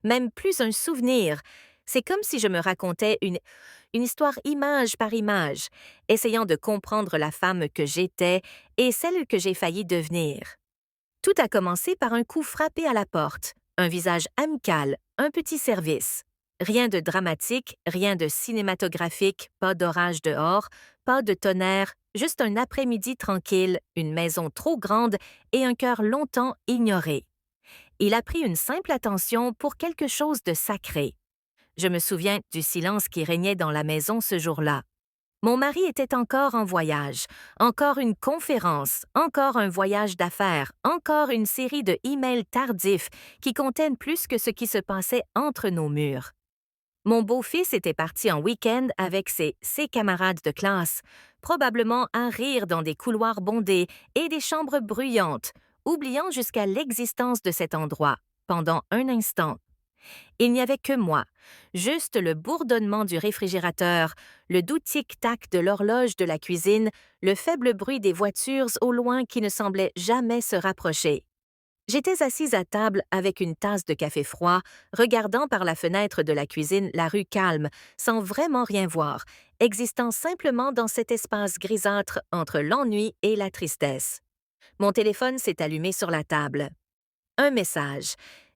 même plus un souvenir. C'est comme si je me racontais une histoire image par image, essayant de comprendre la femme que j'étais et celle que j'ai failli devenir. Tout a commencé par un coup frappé à la porte, un visage amical, un petit service. Rien de dramatique, rien de cinématographique, pas d'orage dehors, pas de tonnerre, juste un après-midi tranquille, une maison trop grande et un cœur longtemps ignoré. Il a pris une simple attention pour quelque chose de sacré. Je me souviens du silence qui régnait dans la maison ce jour-là. Mon mari était encore en voyage, encore une conférence, encore un voyage d'affaires, encore une série de emails tardifs qui contiennent plus que ce qui se passait entre nos murs. Mon beau-fils était parti en week-end avec ses camarades de classe, probablement à rire dans des couloirs bondés et des chambres bruyantes, oubliant jusqu'à l'existence de cet endroit, pendant un instant. Il n'y avait que moi, juste le bourdonnement du réfrigérateur, le doux tic-tac de l'horloge de la cuisine, le faible bruit des voitures au loin qui ne semblait jamais se rapprocher. J'étais assise à table avec une tasse de café froid, regardant par la fenêtre de la cuisine la rue calme, sans vraiment rien voir, existant simplement dans cet espace grisâtre entre l'ennui et la tristesse. Mon téléphone s'est allumé sur la table. Un message.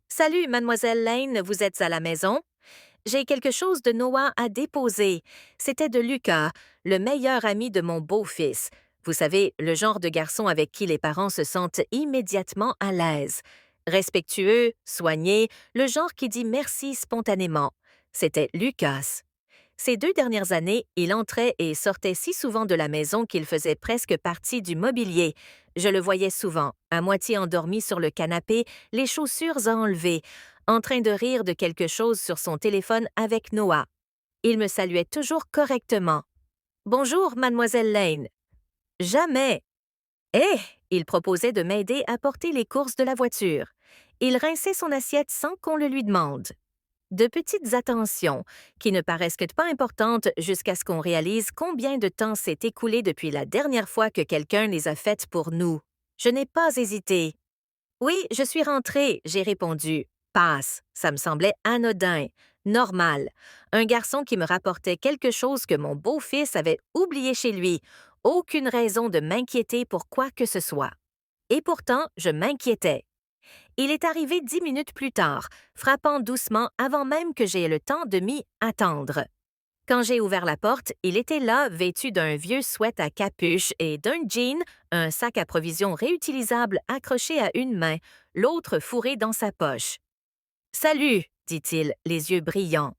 Salut, mademoiselle Lane, vous êtes à la maison? J'ai quelque chose de Noah à déposer. C'était de Lucas, le meilleur ami de mon beau-fils. Vous savez, le genre de garçon avec qui les parents se sentent immédiatement à l'aise. Respectueux, soigné, le genre qui dit merci spontanément. C'était Lucas. Ces 2 dernières années, il entrait et sortait si souvent de la maison qu'il faisait presque partie du mobilier. Je le voyais souvent, à moitié endormi sur le canapé, les chaussures enlevées, en train de rire de quelque chose sur son téléphone avec Noah. Il me saluait toujours correctement. Bonjour, mademoiselle Lane. Jamais. Eh! Il proposait de m'aider à porter les courses de la voiture. Il rinçait son assiette sans qu'on le lui demande. De petites attentions qui ne paraissent que pas importantes jusqu'à ce qu'on réalise combien de temps s'est écoulé depuis la dernière fois que quelqu'un les a faites pour nous. Je n'ai pas hésité. Oui, je suis rentrée, j'ai répondu. Passe, ça me semblait anodin, normal. Un garçon qui me rapportait quelque chose que mon beau-fils avait oublié chez lui. Aucune raison de m'inquiéter pour quoi que ce soit. Et pourtant, je m'inquiétais. Il est arrivé 10 minutes plus tard, frappant doucement avant même que j'aie le temps de m'y attendre. Quand j'ai ouvert la porte, il était là, vêtu d'un vieux sweat à capuche et d'un jean, un sac à provisions réutilisable accroché à une main, l'autre fourré dans sa poche. Salut, dit-il, les yeux brillants.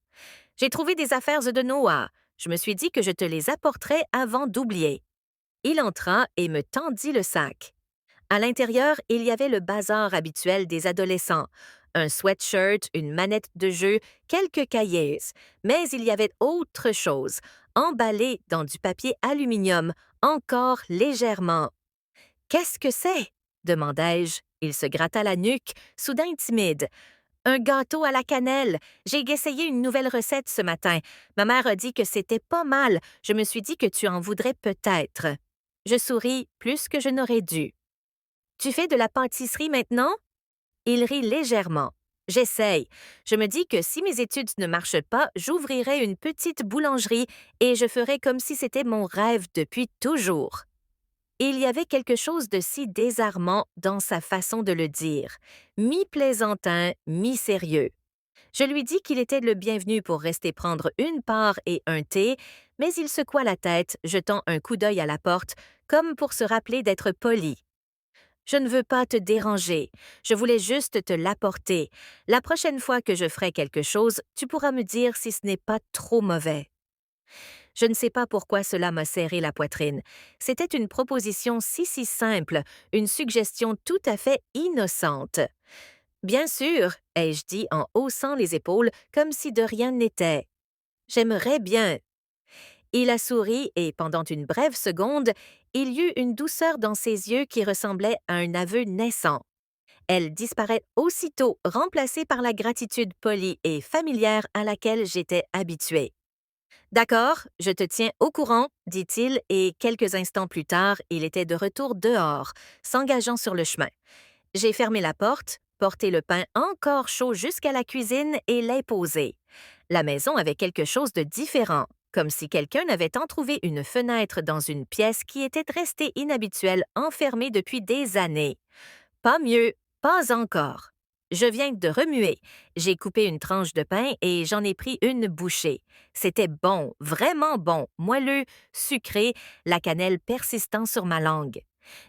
J'ai trouvé des affaires de Noah. Je me suis dit que je te les apporterais avant d'oublier. Il entra et me tendit le sac. À l'intérieur, il y avait le bazar habituel des adolescents. Un sweatshirt, une manette de jeu, quelques cahiers. Mais il y avait autre chose, emballé dans du papier aluminium, encore légèrement. Qu'est-ce que c'est? Demandai-je. Il se gratta la nuque, soudain timide. Un gâteau à la cannelle. J'ai essayé une nouvelle recette ce matin. Ma mère a dit que c'était pas mal. Je me suis dit que tu en voudrais peut-être. Je souris plus que je n'aurais dû. Tu fais de la pâtisserie maintenant? Il rit légèrement. J'essaye. Je me dis que si mes études ne marchent pas, j'ouvrirai une petite boulangerie et je ferai comme si c'était mon rêve depuis toujours. Il y avait quelque chose de si désarmant dans sa façon de le dire, mi-plaisantin, mi-sérieux. Je lui dis qu'il était le bienvenu pour rester prendre une part et un thé, mais il secoua la tête, jetant un coup d'œil à la porte, comme pour se rappeler d'être poli. Je ne veux pas te déranger. Je voulais juste te l'apporter. La prochaine fois que je ferai quelque chose, tu pourras me dire si ce n'est pas trop mauvais. Je ne sais pas pourquoi cela m'a serré la poitrine. C'était une proposition si simple, une suggestion tout à fait innocente. Bien sûr, ai-je dit en haussant les épaules comme si de rien n'était. J'aimerais bien. Il a souri et pendant une brève seconde, il y eut une douceur dans ses yeux qui ressemblait à un aveu naissant. Elle disparaît aussitôt, remplacée par la gratitude polie et familière à laquelle j'étais habituée. D'accord, je te tiens au courant, dit-il, et quelques instants plus tard, il était de retour dehors, s'engageant sur le chemin. J'ai fermé la porte, porter le pain encore chaud jusqu'à la cuisine et l'imposer. La maison avait quelque chose de différent, comme si quelqu'un avait entr'ouvert une fenêtre dans une pièce qui était restée inhabituelle, enfermée depuis des années. Pas mieux, pas encore. Je viens de remuer. J'ai coupé une tranche de pain et j'en ai pris une bouchée. C'était bon, vraiment bon, moelleux, sucré, la cannelle persistant sur ma langue.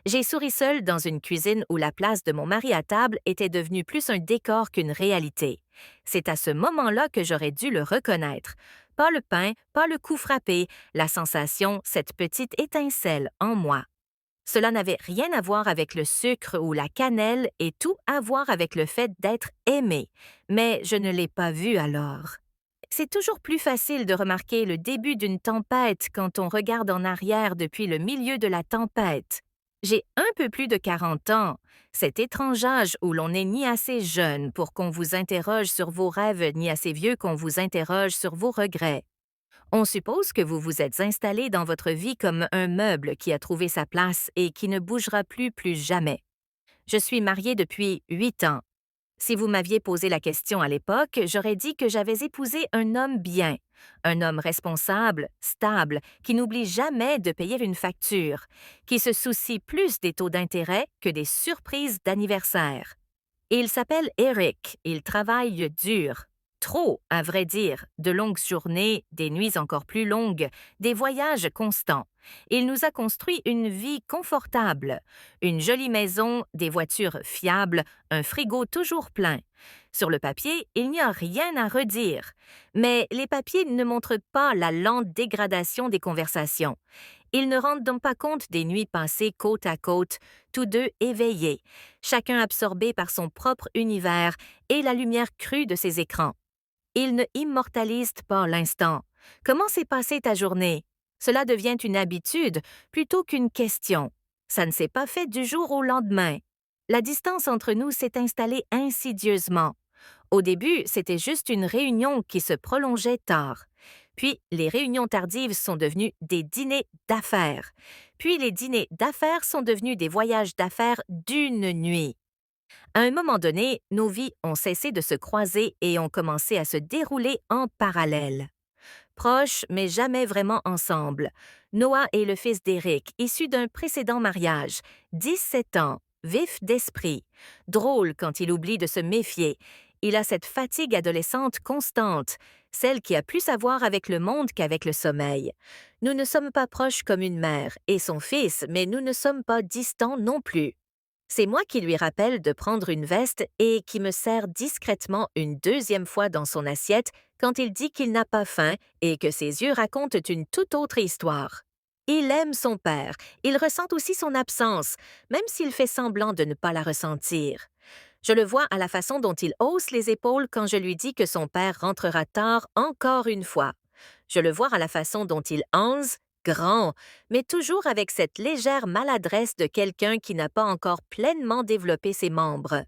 J'ai souri seule dans une cuisine où la place de mon mari à table était devenue plus un décor qu'une réalité. C'est à ce moment-là que j'aurais dû le reconnaître. Pas le pain, pas le coup frappé, la sensation, cette petite étincelle en moi. Cela n'avait rien à voir avec le sucre ou la cannelle et tout à voir avec le fait d'être aimé, mais je ne l'ai pas vu alors. C'est toujours plus facile de remarquer le début d'une tempête quand on regarde en arrière depuis le milieu de la tempête. J'ai un peu plus de 40 ans, cet étrange âge où l'on n'est ni assez jeune pour qu'on vous interroge sur vos rêves, ni assez vieux qu'on vous interroge sur vos regrets. On suppose que vous vous êtes installé dans votre vie comme un meuble qui a trouvé sa place et qui ne bougera plus jamais. Je suis mariée depuis 8 ans. Si vous m'aviez posé la question à l'époque, j'aurais dit que j'avais épousé un homme bien, un homme responsable, stable, qui n'oublie jamais de payer une facture, qui se soucie plus des taux d'intérêt que des surprises d'anniversaire. Il s'appelle Eric, il travaille dur. Trop, à vrai dire, de longues journées, des nuits encore plus longues, des voyages constants. Il nous a construit une vie confortable, une jolie maison, des voitures fiables, un frigo toujours plein. Sur le papier, il n'y a rien à redire. Mais les papiers ne montrent pas la lente dégradation des conversations. Ils ne rendent donc pas compte des nuits passées côte à côte, tous deux éveillés, chacun absorbé par son propre univers et la lumière crue de ses écrans. Ils ne immortalisent pas l'instant. Comment s'est passée ta journée? Cela devient une habitude plutôt qu'une question. Ça ne s'est pas fait du jour au lendemain. La distance entre nous s'est installée insidieusement. Au début, c'était juste une réunion qui se prolongeait tard. Puis, les réunions tardives sont devenues des dîners d'affaires. Puis, les dîners d'affaires sont devenus des voyages d'affaires d'une nuit. À un moment donné, nos vies ont cessé de se croiser et ont commencé à se dérouler en parallèle. Proches, mais jamais vraiment ensemble. Noah est le fils d'Éric, issu d'un précédent mariage, 17 ans, vif d'esprit, drôle quand il oublie de se méfier. Il a cette fatigue adolescente constante, celle qui a plus à voir avec le monde qu'avec le sommeil. Nous ne sommes pas proches comme une mère et son fils, mais nous ne sommes pas distants non plus. C'est moi qui lui rappelle de prendre une veste et qui me sert discrètement une deuxième fois dans son assiette quand il dit qu'il n'a pas faim et que ses yeux racontent une toute autre histoire. Il aime son père, il ressent aussi son absence, même s'il fait semblant de ne pas la ressentir. Je le vois à la façon dont il hausse les épaules quand je lui dis que son père rentrera tard encore une fois. Je le vois à la façon dont il hanse, grand, mais toujours avec cette légère maladresse de quelqu'un qui n'a pas encore pleinement développé ses membres.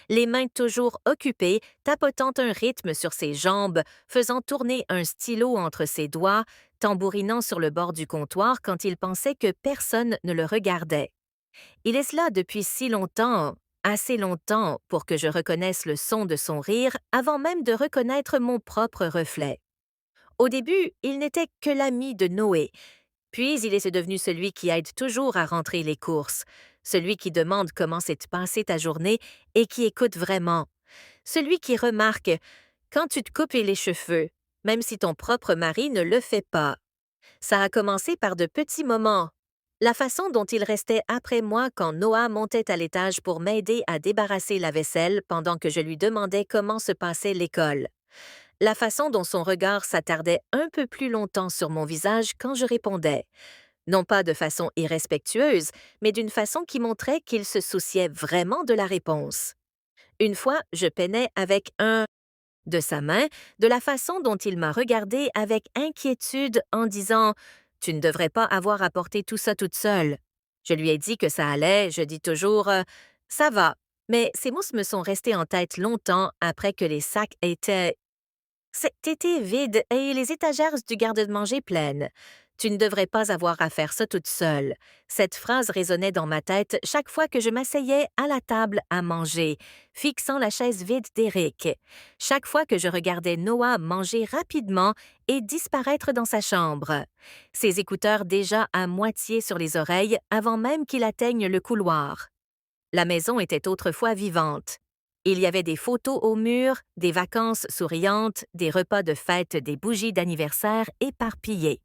Les mains toujours occupées, tapotant un rythme sur ses jambes, faisant tourner un stylo entre ses doigts, tambourinant sur le bord du comptoir quand il pensait que personne ne le regardait. Il est là depuis si longtemps, assez longtemps pour que je reconnaisse le son de son rire avant même de reconnaître mon propre reflet. Au début, il n'était que l'ami de Noé, puis il est devenu celui qui aide toujours à rentrer les courses, celui qui demande comment s'est passée ta journée et qui écoute vraiment, celui qui remarque quand tu te coupes les cheveux, même si ton propre mari ne le fait pas. Ça a commencé par de petits moments. La façon dont il restait après moi quand Noah montait à l'étage pour m'aider à débarrasser la vaisselle pendant que je lui demandais comment se passait l'école. La façon dont son regard s'attardait un peu plus longtemps sur mon visage quand je répondais. Non pas de façon irrespectueuse, mais d'une façon qui montrait qu'il se souciait vraiment de la réponse. Une fois, je peinais avec un de sa main, de la façon dont il m'a regardé avec inquiétude en disant « Tu ne devrais pas avoir apporté tout ça toute seule. » Je lui ai dit que ça allait, je dis toujours Ça va », mais ces mots me sont restés en tête longtemps après que les sacs étaient vides et les étagères du garde-manger pleines. Tu ne devrais pas avoir à faire ça toute seule. Cette phrase résonnait dans ma tête chaque fois que je m'asseyais à la table à manger, fixant la chaise vide d'Eric. Chaque fois que je regardais Noah manger rapidement et disparaître dans sa chambre. Ses écouteurs déjà à moitié sur les oreilles avant même qu'il atteigne le couloir. La maison était autrefois vivante. Il y avait des photos au mur, des vacances souriantes, des repas de fête, des bougies d'anniversaire éparpillées.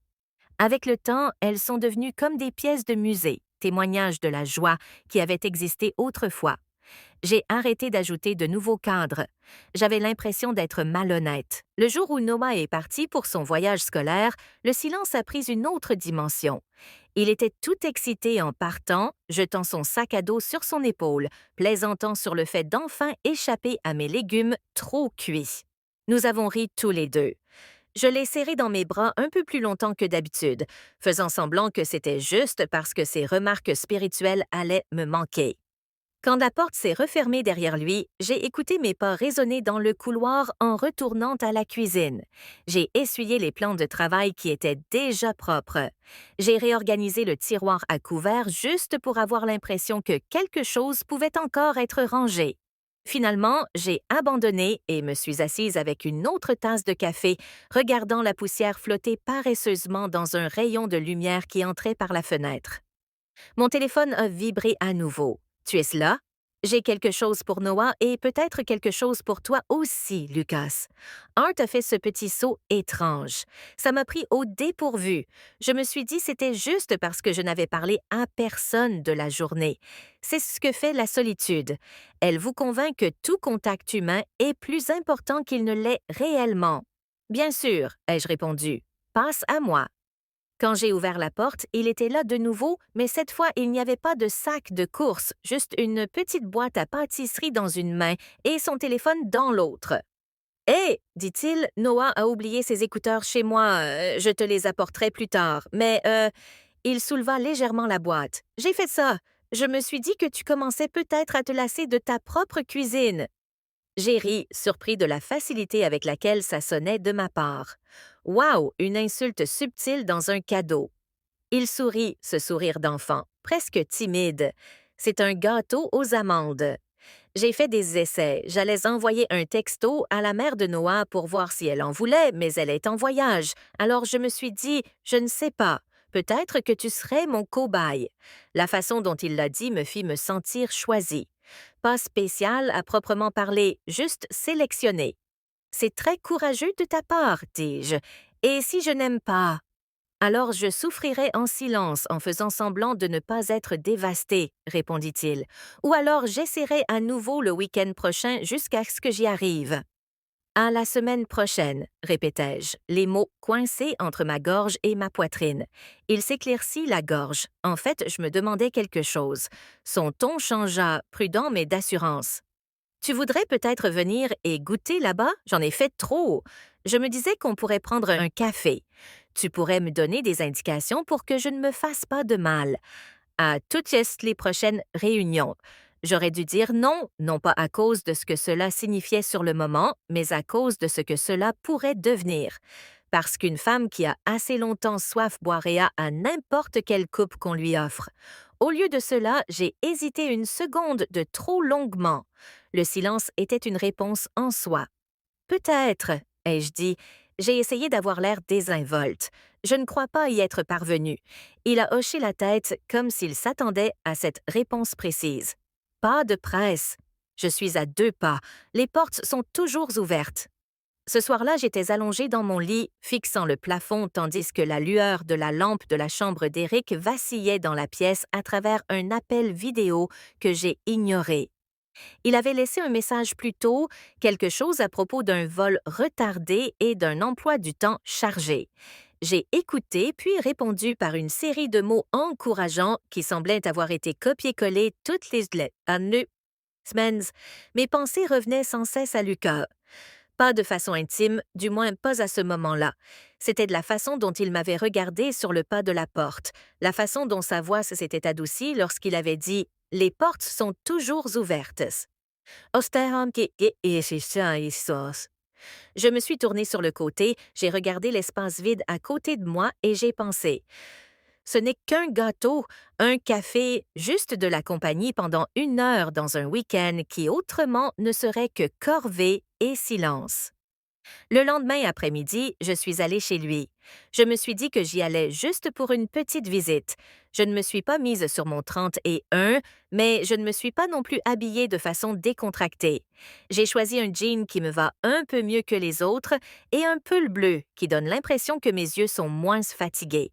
Avec le temps, elles sont devenues comme des pièces de musée, témoignages de la joie qui avait existé autrefois. J'ai arrêté d'ajouter de nouveaux cadres. J'avais l'impression d'être malhonnête. Le jour où Noah est parti pour son voyage scolaire, le silence a pris une autre dimension. Il était tout excité en partant, jetant son sac à dos sur son épaule, plaisantant sur le fait d'enfin échapper à mes légumes trop cuits. Nous avons ri tous les deux. Je l'ai serré dans mes bras un peu plus longtemps que d'habitude, faisant semblant que c'était juste parce que ses remarques spirituelles allaient me manquer. Quand la porte s'est refermée derrière lui, j'ai écouté mes pas résonner dans le couloir en retournant à la cuisine. J'ai essuyé les plans de travail qui étaient déjà propres. J'ai réorganisé le tiroir à couverts juste pour avoir l'impression que quelque chose pouvait encore être rangé. Finalement, j'ai abandonné et me suis assise avec une autre tasse de café, regardant la poussière flotter paresseusement dans un rayon de lumière qui entrait par la fenêtre. Mon téléphone a vibré à nouveau. Tu es là? J'ai quelque chose pour Noah et peut-être quelque chose pour toi aussi, Lucas. Art a fait ce petit saut étrange. Ça m'a pris au dépourvu. Je me suis dit c'était juste parce que je n'avais parlé à personne de la journée. C'est ce que fait la solitude. Elle vous convainc que tout contact humain est plus important qu'il ne l'est réellement. Bien sûr, ai-je répondu. Passe à moi. Quand j'ai ouvert la porte, il était là de nouveau, mais cette fois, il n'y avait pas de sac de course, juste une petite boîte à pâtisserie dans une main et son téléphone dans l'autre. Hé, dit-il, Noah a oublié ses écouteurs chez moi, je te les apporterai plus tard, mais il souleva légèrement la boîte. J'ai fait ça. Je me suis dit que tu commençais peut-être à te lasser de ta propre cuisine. J'ai ri, surpris de la facilité avec laquelle ça sonnait de ma part. Waouh, une insulte subtile dans un cadeau. Il sourit, ce sourire d'enfant, presque timide. C'est un gâteau aux amandes. J'ai fait des essais. J'allais envoyer un texto à la mère de Noah pour voir si elle en voulait, mais elle est en voyage. Alors je me suis dit, je ne sais pas. Peut-être que tu serais mon cobaye. La façon dont il l'a dit me fit me sentir choisie. Pas spécial à proprement parler, juste sélectionné. C'est très courageux de ta part, dis-je. Et si je n'aime pas? Alors je souffrirai en silence en faisant semblant de ne pas être dévasté, répondit-il. Ou alors j'essaierai à nouveau le week-end prochain jusqu'à ce que j'y arrive. À la semaine prochaine, répétai-je, les mots coincés entre ma gorge et ma poitrine. Il s'éclaircit la gorge. En fait, je me demandais quelque chose. Son ton changea, prudent mais d'assurance. Tu voudrais peut-être venir et goûter là-bas? J'en ai fait trop. Je me disais qu'on pourrait prendre un café. Tu pourrais me donner des indications pour que je ne me fasse pas de mal. À toutes les prochaines réunions. J'aurais dû dire non, non pas à cause de ce que cela signifiait sur le moment, mais à cause de ce que cela pourrait devenir. Parce qu'une femme qui a assez longtemps soif boirait à n'importe quelle coupe qu'on lui offre. Au lieu de cela, j'ai hésité une seconde de trop longuement. Le silence était une réponse en soi. Peut-être, ai-je dit. J'ai essayé d'avoir l'air désinvolte. Je ne crois pas y être parvenu. Il a hoché la tête comme s'il s'attendait à cette réponse précise. Pas de presse. Je suis à 2 pas. Les portes sont toujours ouvertes. Ce soir-là, j'étais allongée dans mon lit, fixant le plafond tandis que la lueur de la lampe de la chambre d'Éric vacillait dans la pièce à travers un appel vidéo que j'ai ignoré. Il avait laissé un message plus tôt, quelque chose à propos d'un vol retardé et d'un emploi du temps chargé. J'ai écouté puis répondu par une série de mots encourageants qui semblaient avoir été copiés-collés toutes les semaines. Mes pensées revenaient sans cesse à Lucas. Pas de façon intime, du moins pas à ce moment-là. C'était de la façon dont il m'avait regardé sur le pas de la porte, la façon dont sa voix s'était adoucie lorsqu'il avait dit « Les portes sont toujours ouvertes ». Je me suis tournée sur le côté, j'ai regardé l'espace vide à côté de moi et j'ai pensé, ce n'est qu'un gâteau, un café, juste de la compagnie pendant 1 heure dans un week-end qui autrement ne serait que corvée et silence. Le lendemain après-midi, je suis allée chez lui. Je me suis dit que j'y allais juste pour une petite visite. Je ne me suis pas mise sur mon 31, mais je ne me suis pas non plus habillée de façon décontractée. J'ai choisi un jean qui me va un peu mieux que les autres et un pull bleu qui donne l'impression que mes yeux sont moins fatigués.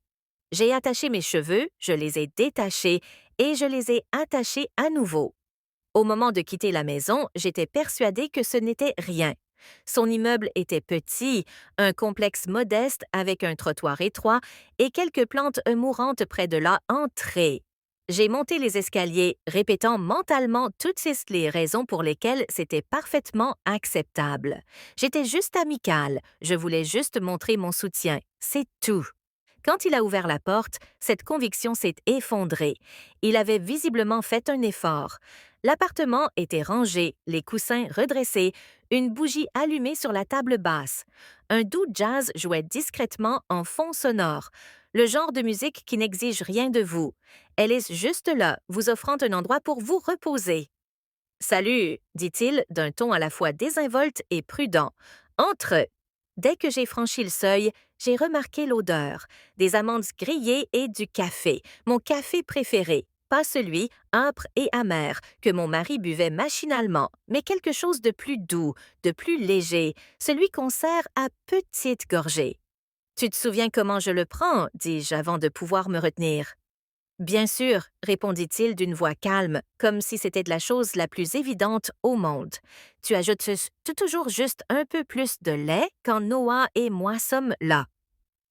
J'ai attaché mes cheveux, je les ai détachés et je les ai attachés à nouveau. Au moment de quitter la maison, j'étais persuadée que ce n'était rien. Son immeuble était petit, un complexe modeste avec un trottoir étroit et quelques plantes mourantes près de l'entrée. J'ai monté les escaliers, répétant mentalement toutes les raisons pour lesquelles c'était parfaitement acceptable. J'étais juste amicale, je voulais juste montrer mon soutien, c'est tout. Quand il a ouvert la porte, cette conviction s'est effondrée. Il avait visiblement fait un effort. L'appartement était rangé, les coussins redressés, une bougie allumée sur la table basse. Un doux jazz jouait discrètement en fond sonore, le genre de musique qui n'exige rien de vous. Elle est juste là, vous offrant un endroit pour vous reposer. Salut, dit-il d'un ton à la fois désinvolte et prudent. Entre. Dès que j'ai franchi le seuil, j'ai remarqué l'odeur, des amandes grillées et du café, mon café préféré, pas celui, âpre et amer, que mon mari buvait machinalement, mais quelque chose de plus doux, de plus léger, celui qu'on sert à petites gorgées. Tu te souviens comment je le prends, dis-je avant de pouvoir me retenir. Bien sûr, répondit-il d'une voix calme, comme si c'était de la chose la plus évidente au monde. Tu ajoutes toujours juste un peu plus de lait quand Noah et moi sommes là.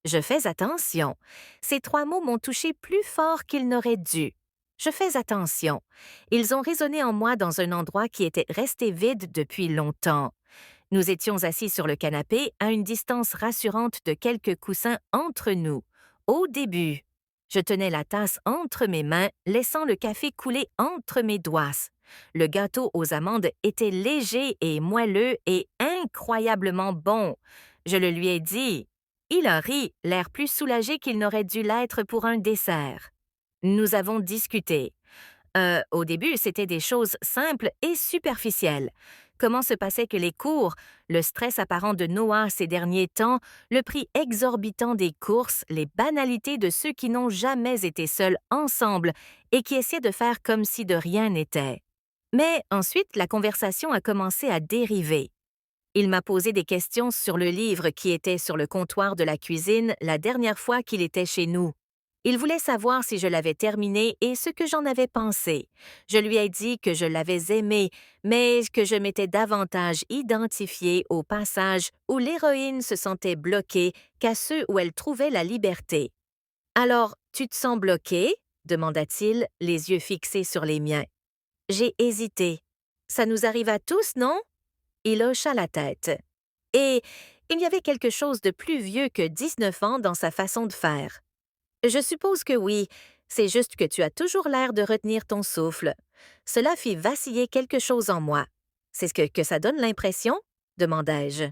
Je fais attention. Ces 3 mots m'ont touché plus fort qu'ils n'auraient dû. Je fais attention. Ils ont résonné en moi dans un endroit qui était resté vide depuis longtemps. Nous étions assis sur le canapé à une distance rassurante de quelques coussins entre nous. Au début, je tenais la tasse entre mes mains, laissant le café couler entre mes doigts. Le gâteau aux amandes était léger et moelleux et incroyablement bon. Je le lui ai dit. Il a ri, l'air plus soulagé qu'il n'aurait dû l'être pour un dessert. Nous avons discuté. Au début, c'était des choses simples et superficielles. Comment se passait que les cours, le stress apparent de Noah ces derniers temps, le prix exorbitant des courses, les banalités de ceux qui n'ont jamais été seuls ensemble et qui essaient de faire comme si de rien n'était. Mais ensuite, la conversation a commencé à dériver. Il m'a posé des questions sur le livre qui était sur le comptoir de la cuisine la dernière fois qu'il était chez nous. Il voulait savoir si je l'avais terminé et ce que j'en avais pensé. Je lui ai dit que je l'avais aimé, mais que je m'étais davantage identifiée au passage où l'héroïne se sentait bloquée qu'à ceux où elle trouvait la liberté. Alors, tu te sens bloqué? Demanda-t-il, les yeux fixés sur les miens. J'ai hésité. Ça nous arrive à tous, non? Il hocha la tête. Et il y avait quelque chose de plus vieux que 19 ans dans sa façon de faire. Je suppose que oui, c'est juste que tu as toujours l'air de retenir ton souffle. Cela fit vaciller quelque chose en moi. C'est ce que ça donne l'impression? Demandai-je.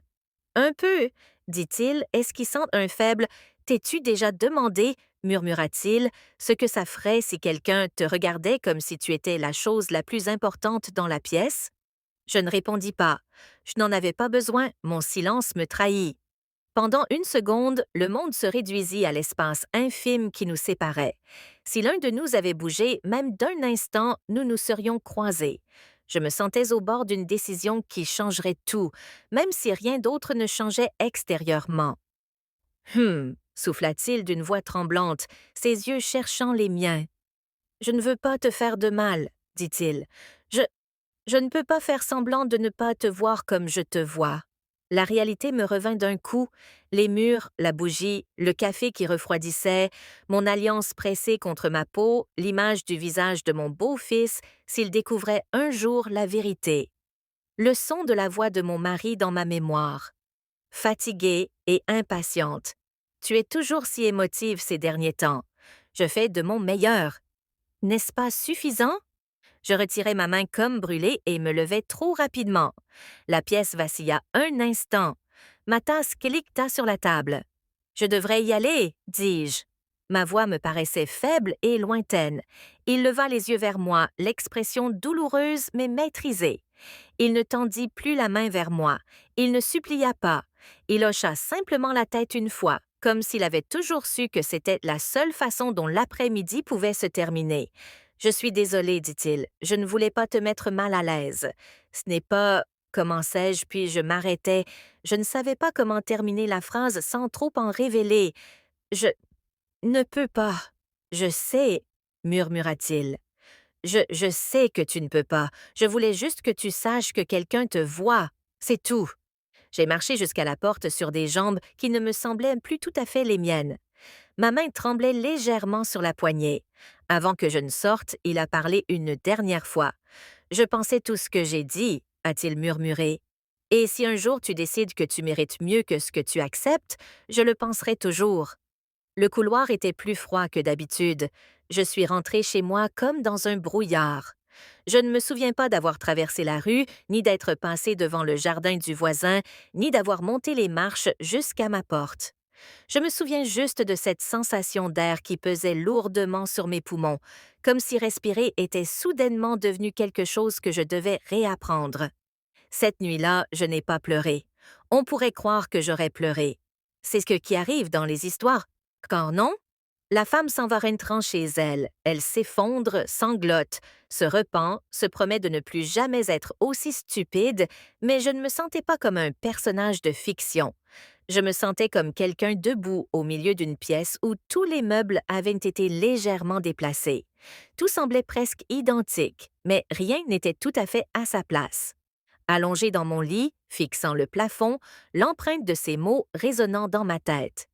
Un peu, dit-il, esquissant un faible « T'es-tu déjà demandé, murmura-t-il, ce que ça ferait si quelqu'un te regardait comme si tu étais la chose la plus importante dans la pièce? Je ne répondis pas. Je n'en avais pas besoin, mon silence me trahit. Pendant 1 seconde, le monde se réduisit à l'espace infime qui nous séparait. Si l'un de nous avait bougé, même d'un instant, nous nous serions croisés. Je me sentais au bord d'une décision qui changerait tout, même si rien d'autre ne changeait extérieurement. Souffla-t-il d'une voix tremblante, ses yeux cherchant les miens. Je ne veux pas te faire de mal, dit-il. Je ne peux pas faire semblant de ne pas te voir comme je te vois. La réalité me revint d'un coup, les murs, la bougie, le café qui refroidissait, mon alliance pressée contre ma peau, l'image du visage de mon beau-fils s'il découvrait un jour la vérité. Le son de la voix de mon mari dans ma mémoire. Fatiguée et impatiente. Tu es toujours si émotive ces derniers temps. Je fais de mon meilleur. N'est-ce pas suffisant? Je retirai ma main comme brûlée et me levai trop rapidement. La pièce vacilla un instant. Ma tasse cliqueta sur la table. « Je devrais y aller, dis-je. » Ma voix me paraissait faible et lointaine. Il leva les yeux vers moi, l'expression douloureuse mais maîtrisée. Il ne tendit plus la main vers moi. Il ne supplia pas. Il hocha simplement la tête une fois, comme s'il avait toujours su que c'était la seule façon dont l'après-midi pouvait se terminer. « Je suis désolé, dit-il. Je ne voulais pas te mettre mal à l'aise. Ce n'est pas... » Commençai-je, puis je m'arrêtai. Je ne savais pas comment terminer la phrase sans trop en révéler. « Je ne peux pas. Je sais, » murmura-t-il. Je sais que tu ne peux pas. Je voulais juste que tu saches que quelqu'un te voit. C'est tout. » J'ai marché jusqu'à la porte sur des jambes qui ne me semblaient plus tout à fait les miennes. Ma main tremblait légèrement sur la poignée. Avant que je ne sorte, il a parlé une dernière fois. « Je pensais tout ce que j'ai dit, » a-t-il murmuré. « Et si un jour tu décides que tu mérites mieux que ce que tu acceptes, je le penserai toujours. » Le couloir était plus froid que d'habitude. Je suis rentrée chez moi comme dans un brouillard. Je ne me souviens pas d'avoir traversé la rue, ni d'être passée devant le jardin du voisin, ni d'avoir monté les marches jusqu'à ma porte. Je me souviens juste de cette sensation d'air qui pesait lourdement sur mes poumons, comme si respirer était soudainement devenu quelque chose que je devais réapprendre. Cette nuit-là, je n'ai pas pleuré. On pourrait croire que j'aurais pleuré. C'est ce qui arrive dans les histoires. Quand non, la femme s'en va rentrant chez elle. Elle s'effondre, sanglote, se repent, se promet de ne plus jamais être aussi stupide, mais je ne me sentais pas comme un personnage de fiction. Je me sentais comme quelqu'un debout au milieu d'une pièce où tous les meubles avaient été légèrement déplacés. Tout semblait presque identique, mais rien n'était tout à fait à sa place. Allongé dans mon lit, fixant le plafond, l'empreinte de ces mots résonnant dans ma tête.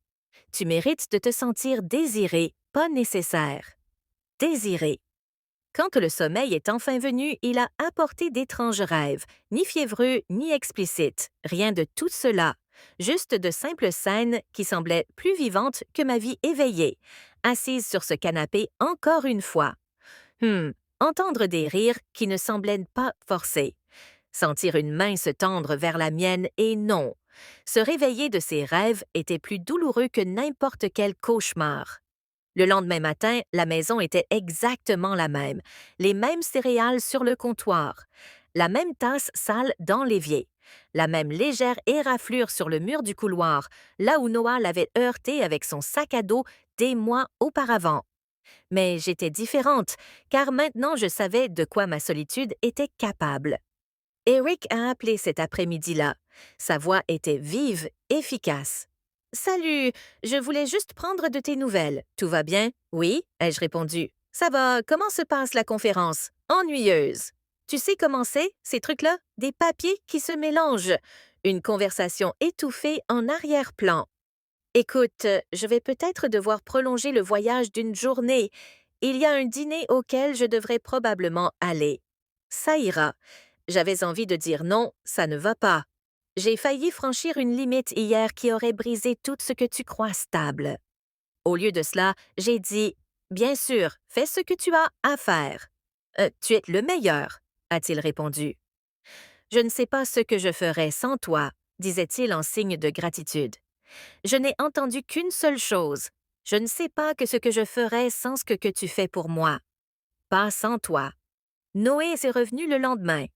Tu mérites de te sentir désiré, pas nécessaire. Désiré. Quand le sommeil est enfin venu, il a apporté d'étranges rêves, ni fiévreux, ni explicites, rien de tout cela. Juste de simples scènes qui semblaient plus vivantes que ma vie éveillée, assise sur ce canapé encore une fois. Entendre des rires qui ne semblaient pas forcés. Sentir une main se tendre vers la mienne et non. Se réveiller de ces rêves était plus douloureux que n'importe quel cauchemar. Le lendemain matin, la maison était exactement la même. Les mêmes céréales sur le comptoir. La même tasse sale dans l'évier. La même légère éraflure sur le mur du couloir, là où Noah l'avait heurté avec son sac à dos des mois auparavant. Mais j'étais différente, car maintenant je savais de quoi ma solitude était capable. Eric a appelé cet après-midi-là. Sa voix était vive, efficace. « Salut, je voulais juste prendre de tes nouvelles. Tout va bien? »« Oui, » ai-je répondu. « Ça va, comment se passe la conférence? Ennuyeuse. Tu sais comment c'est, ces trucs-là? Des papiers qui se mélangent. Une conversation étouffée en arrière-plan. Écoute, je vais peut-être devoir prolonger le voyage d'une journée. Il y a un dîner auquel je devrais probablement aller. Ça ira. J'avais envie de dire non, ça ne va pas. J'ai failli franchir une limite hier qui aurait brisé tout ce que tu crois stable. Au lieu de cela, j'ai dit « Bien sûr, fais ce que tu as à faire. »« Tu es le meilleur, » a-t-il répondu. « Je ne sais pas ce que je ferais sans toi, » disait-il en signe de gratitude. Je n'ai entendu qu'une seule chose. Je ne sais pas ce que je ferais sans ce que tu fais pour moi. Pas sans toi. Noé est revenu le lendemain.